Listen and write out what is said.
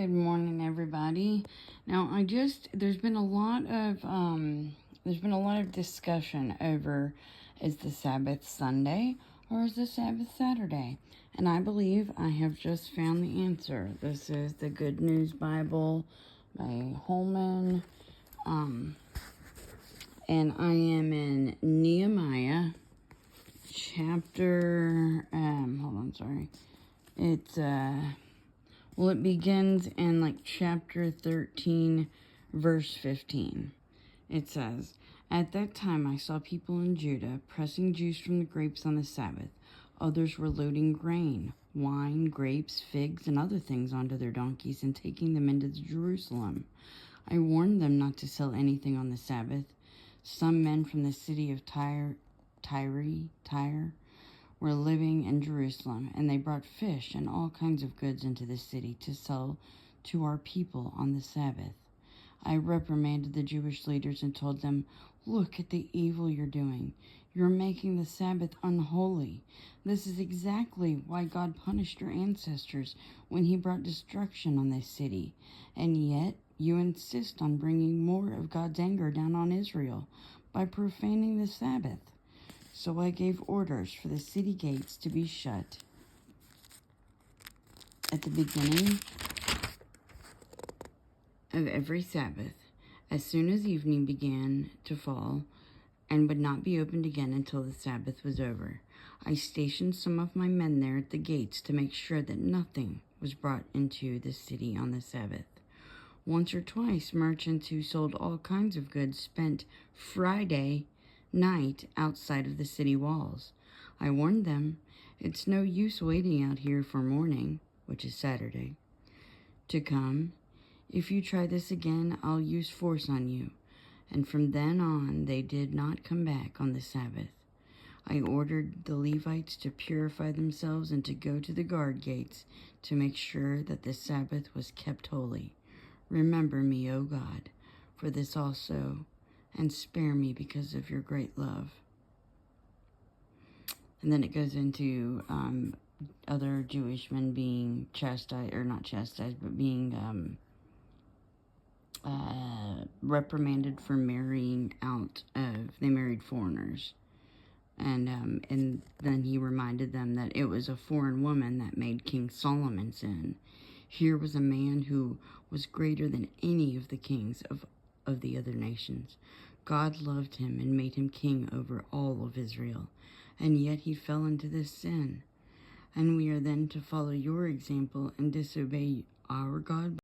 Good morning, everybody. Now, there's been a lot of discussion over, is the Sabbath Sunday or is the Sabbath Saturday? And I believe I have just found the answer. This is the Good News Bible by Holman. And I am in Nehemiah chapter, it begins in chapter 13, verse 15. It says, "At that time I saw people in Judah pressing juice from the grapes on the Sabbath. Others were loading grain, wine, grapes, figs, and other things onto their donkeys and taking them into Jerusalem. I warned them not to sell anything on the Sabbath. Some men from the city of Tyre were living in Jerusalem, and they brought fish and all kinds of goods into the city to sell to our people on the Sabbath. I reprimanded the Jewish leaders and told them, 'Look at the evil you're doing. You're making the Sabbath unholy. This is exactly why God punished your ancestors when he brought destruction on this city. And yet you insist on bringing more of God's anger down on Israel by profaning the Sabbath.' So I gave orders for the city gates to be shut at the beginning of every Sabbath, as soon as evening began to fall, and would not be opened again until the Sabbath was over. I stationed some of my men there at the gates to make sure that nothing was brought into the city on the Sabbath. Once or twice, merchants who sold all kinds of goods spent Friday night outside of the city walls. I warned them, 'It's no use waiting out here for morning,' which is Saturday, 'to come. If you try this again, I'll use force on you.' And from then on, they did not come back on the Sabbath. I ordered the Levites to purify themselves and to go to the guard gates to make sure that the Sabbath was kept holy. Remember me, O God, for this also, and spare me because of your great love." And then it goes into other Jewish men being chastised, or not chastised, but being reprimanded for they married foreigners. And then he reminded them that it was a foreign woman that made King Solomon sin. Here was a man who was greater than any of the kings of the other nations. God loved him and made him king over all of Israel, and yet he fell into this sin. And we are then to follow your example and disobey our God